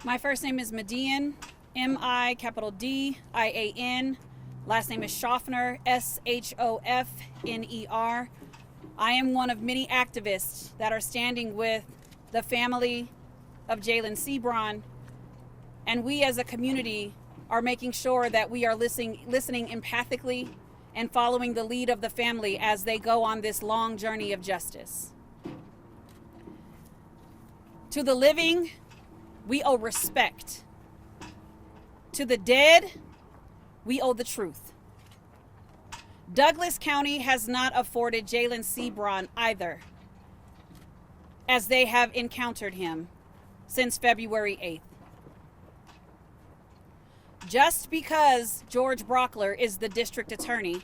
My first name is Median, M-I capital D-I-A-N. Last name is Shofner, S-H-O-F-N-E-R. I am one of many activists that are standing with the family of Jalin Seabron, and we as a community are making sure that we are listening empathically and following the lead of the family as they go on this long journey of justice. To the living, we owe respect. To the dead, we owe the truth. Douglas County has not afforded Jalin Seabron either, as they have encountered him since February 8th. Just because George Brauchler is the district attorney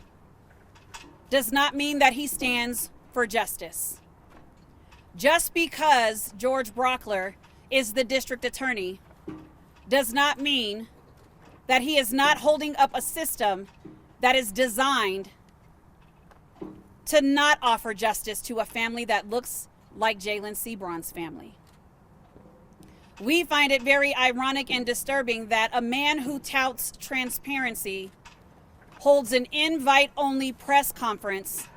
does not mean that he stands for justice. Just because George Brauchler is the district attorney does not mean that he is not holding up a system that is designed to not offer justice to a family that looks like Jalin Seabron's family. We find it very ironic and disturbing that a man who touts transparency holds an invite-only press conference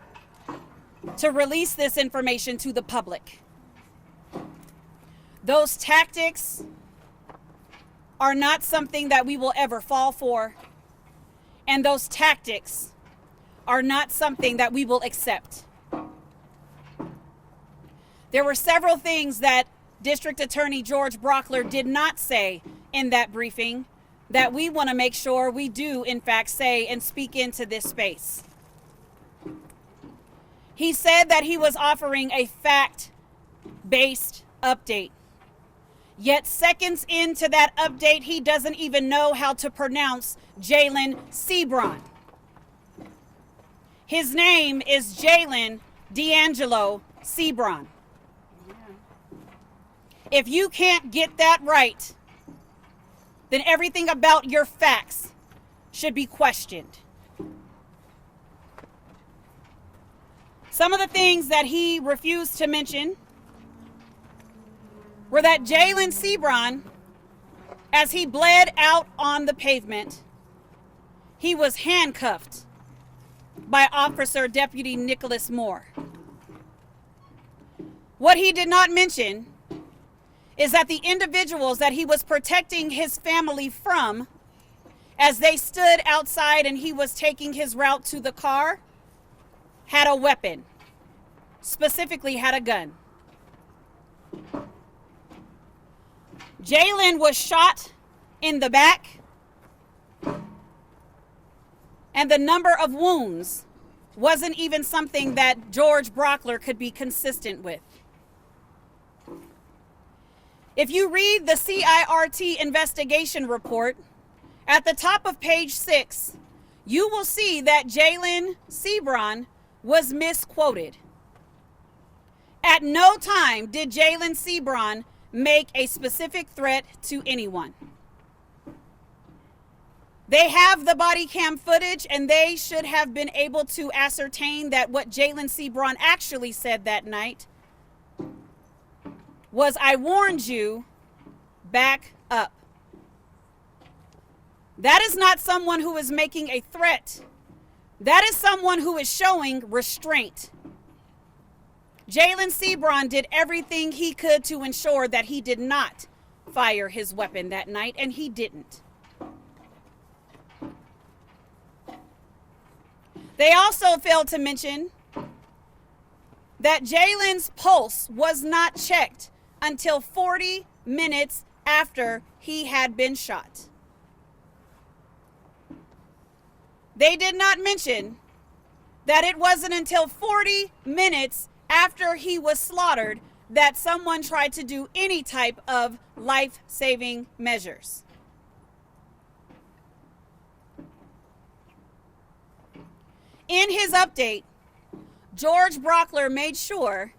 to release this information to the public. Those tactics are not something that we will ever fall for, and those tactics are not something that we will accept. There were several things that District Attorney George Brauchler did not say in that briefing that we want to make sure we do, in fact, say and speak into this space. He said that he was offering a fact-based update. Yet seconds into that update, he doesn't even know how to pronounce Jalin Seabron. His name is Jalin D'Angelo Seabron. If you can't get that right, then everything about your facts should be questioned. Some of the things that he refused to mention were that Jalin Seabron, as he bled out on the pavement, he was handcuffed by Officer Deputy Nicholas Moore. What he did not mention is that the individuals that he was protecting his family from, as they stood outside and he was taking his route to the car, had a weapon, specifically had a gun. Jalin was shot in the back, and the number of wounds wasn't even something that George Brauchler could be consistent with. If you read the CIRT investigation report, at the top of page 6, you will see that Jalin Seabron was misquoted. At no time did Jalin Seabron make a specific threat to anyone. They have the body cam footage, and they should have been able to ascertain that what Jalin Seabron actually said that night was, "I warned you, back up." That is not someone who is making a threat. That is someone who is showing restraint. Jalin Seabron did everything he could to ensure that he did not fire his weapon that night, and he didn't. They also failed to mention that Jalin's pulse was not checked until 40 minutes after he had been shot. They did not mention that it wasn't until 40 minutes after he was slaughtered that someone tried to do any type of life-saving measures. In his update, George Brauchler made sure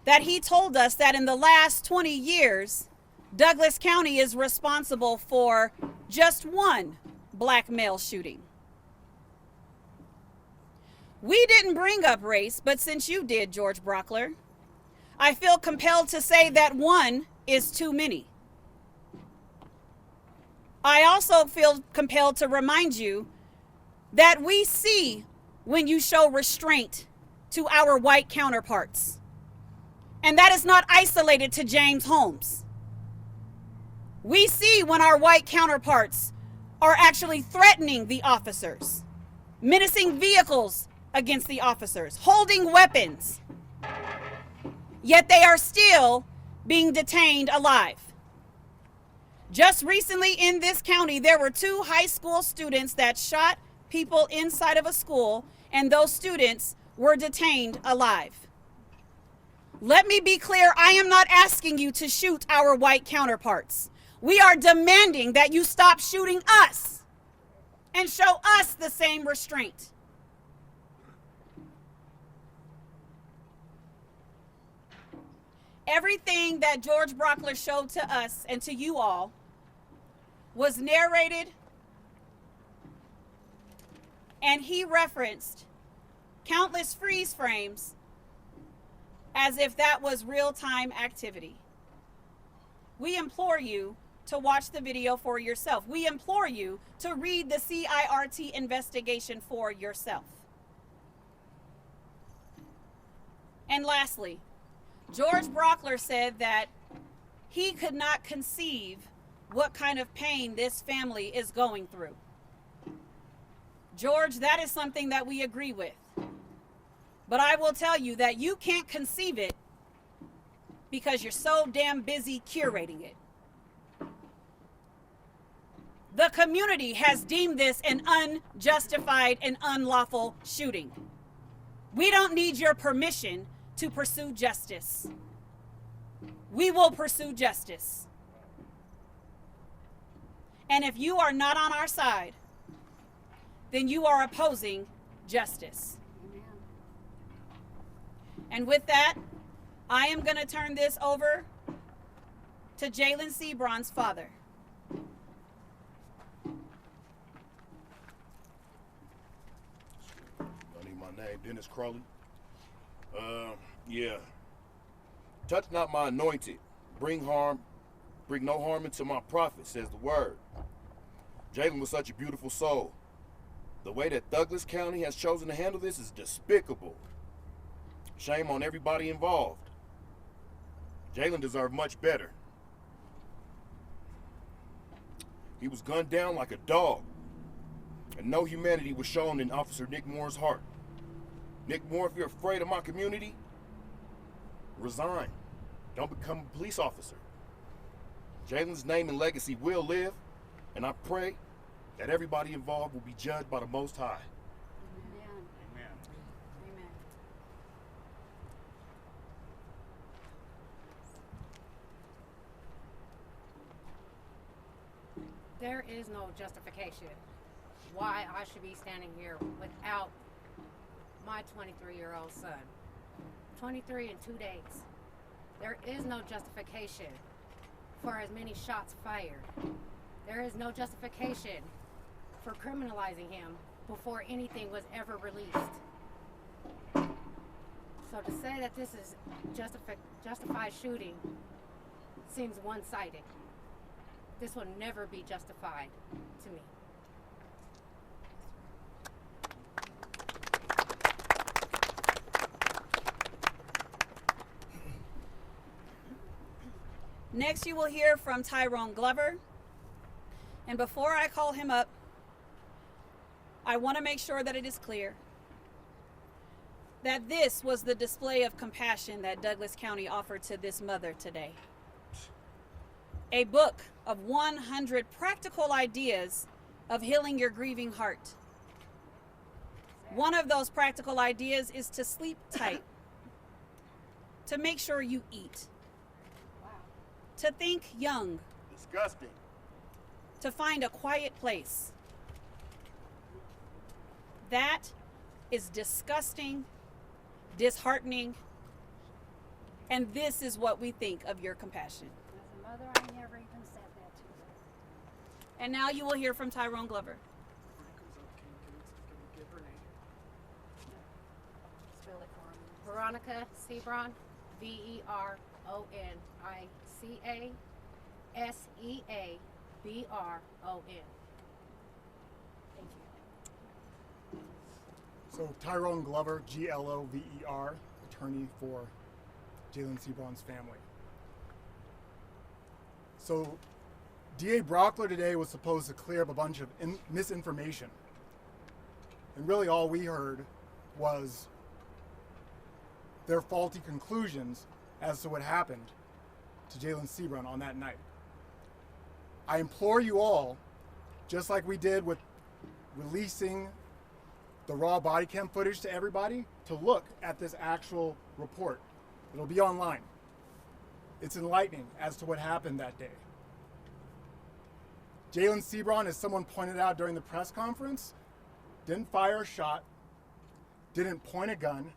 that he told us that in the last 20 years, Douglas County is responsible for just one black male shooting. We didn't bring up race, but since you did, George Brauchler, I feel compelled to say that one is too many. I also feel compelled to remind you that we see when you show restraint to our white counterparts. And that is not isolated to James Holmes. We see when our white counterparts are actually threatening the officers, menacing vehicles against the officers, holding weapons, yet they are still being detained alive. Just recently in this county, there were 2 high school students that shot people inside of a school, and those students were detained alive. Let me be clear, I am not asking you to shoot our white counterparts. We are demanding that you stop shooting us and show us the same restraint. Everything that George Brauchler showed to us and to you all was narrated, and he referenced countless freeze frames as if that was real-time activity. We implore you to watch the video for yourself. We implore you to read the CIRT investigation for yourself. And lastly, George Brauchler said that he could not conceive what kind of pain this family is going through. George, that is something that we agree with. But I will tell you that you can't conceive it because you're so damn busy curating it. The community has deemed this an unjustified and unlawful shooting. We don't need your permission to pursue justice. We will pursue justice. And if you are not on our side, then you are opposing justice. Amen. And with that, I am going to turn this over to Jalin Seabron's father. I need my name, Dennis Crowley. Yeah. Touch not my anointed. Bring no harm into my prophet, says the word. Jalin was such a beautiful soul. The way that Douglas County has chosen to handle this is despicable. Shame on everybody involved. Jalin deserved much better. He was gunned down like a dog, and no humanity was shown in Officer Nick Moore's heart. Nick Moore, if you're afraid of my community, resign. Don't become a police officer. Jalen's name and legacy will live, and I pray that everybody involved will be judged by the Most High. Amen. Amen. Amen. There is no justification why I should be standing here without my 23-year-old son. 23 in 2 days. There is no justification for as many shots fired. There is no justification for criminalizing him before anything was ever released. So to say that this is justified shooting seems one-sided. This will never be justified to me. Next, you will hear from Tyrone Glover. And before I call him up, I want to make sure that it is clear that this was the display of compassion that Douglas County offered to this mother today. A book of 100 practical ideas of healing your grieving heart. One of those practical ideas is to sleep tight, to make sure you eat, to think young, Disgusting. to find a quiet place. That is disgusting, disheartening, and this is what we think of your compassion. As a mother, I never even said that to her. And now you will hear from Tyrone Glover. Spell it for me. Veronica Seabron, Veronica Seasean, B-R-O-N. Thank you. So Tyrone Glover, Glover, attorney for Jalin Seabron's family. So DA Brauchler today was supposed to clear up a bunch of misinformation. And really all we heard was their faulty conclusions as to what happened to Jalin Seabron on that night. I implore you all, just like we did with releasing the raw body cam footage to everybody, to look at this actual report. It'll be online. It's enlightening as to what happened that day. Jalin Seabron, as someone pointed out during the press conference, didn't fire a shot, didn't point a gun,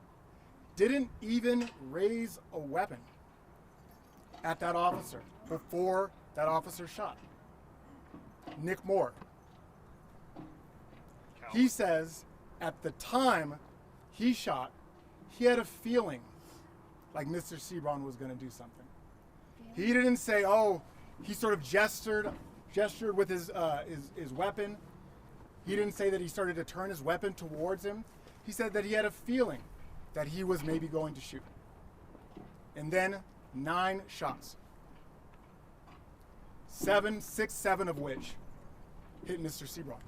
didn't even raise a weapon at that officer before that officer shot. Nick Moore. He says at the time he shot, he had a feeling like Mr. Seabron was going to do something. He didn't say, oh, he sort of gestured with his weapon. He didn't say that he started to turn his weapon towards him. He said that he had a feeling that he was maybe going to shoot. And then 9 shots. 7 of which hit Mr. Seabron.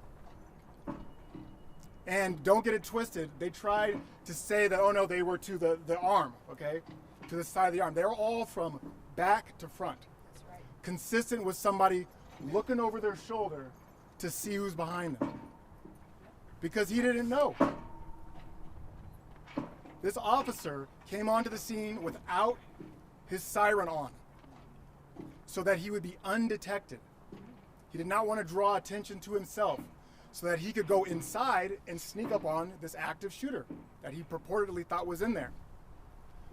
And don't get it twisted, they tried to say that, oh no, they were to the arm, okay? To the side of the arm. They were all from back to front. That's right. Consistent with somebody looking over their shoulder to see who's behind them. Because he didn't know. This officer came onto the scene without his siren on, so that he would be undetected. He did not want to draw attention to himself, so that he could go inside and sneak up on this active shooter that he purportedly thought was in there.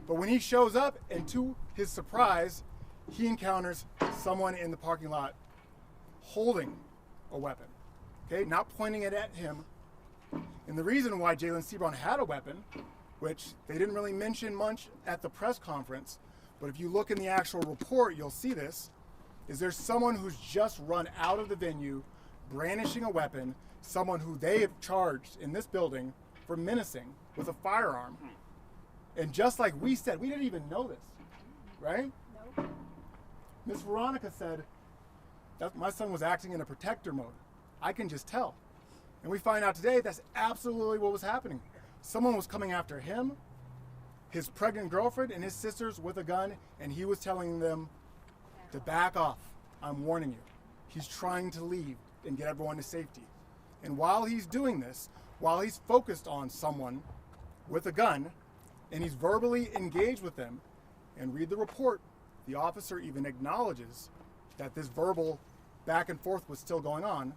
But when he shows up, and to his surprise, he encounters someone in the parking lot holding a weapon, okay, not pointing it at him. And the reason why Jalin Seabron had a weapon, which they didn't really mention much at the press conference, but if you look in the actual report, you'll see this, is there's someone who's just run out of the venue brandishing a weapon, someone who they have charged in this building for menacing with a firearm. And just like we said, we didn't even know this, right? Nope. Miss Veronica said that my son was acting in a protector mode. I can just tell. And we find out today that's absolutely what was happening. Someone was coming after him, his pregnant girlfriend, and his sisters with a gun, and he was telling them to back off. I'm warning you. He's trying to leave and get everyone to safety. And while he's doing this, while he's focused on someone with a gun, and he's verbally engaged with them, and read the report, the officer even acknowledges that this verbal back and forth was still going on,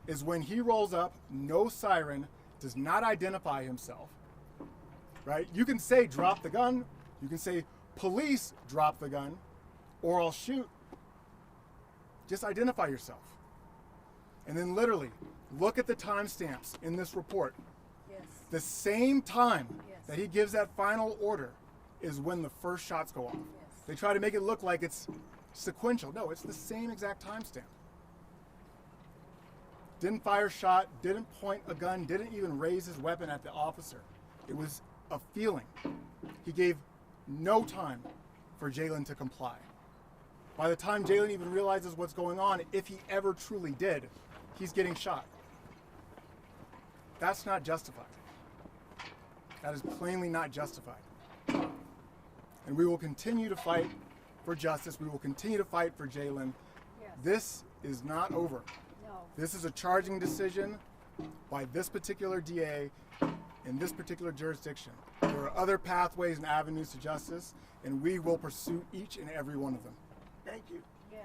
is when he rolls up, no siren, does not identify himself, right? You can say drop the gun, you can say police drop the gun, or I'll shoot. Just identify yourself. And then literally, look at the timestamps in this report. Yes. The same time Yes. that he gives that final order is when the first shots go off. Yes. They try to make it look like it's sequential. No, it's the same exact timestamp. Didn't fire a shot, didn't point a gun, didn't even raise his weapon at the officer. It was a feeling. He gave no time for Jalin to comply. By the time Jalin even realizes what's going on, if he ever truly did, he's getting shot. That's not justified. That is plainly not justified. And we will continue to fight for justice. We will continue to fight for Jalin. Yes. This is not over. No. This is a charging decision by this particular DA in this particular jurisdiction. There are other pathways and avenues to justice, and we will pursue each and every one of them. Thank you. Yes.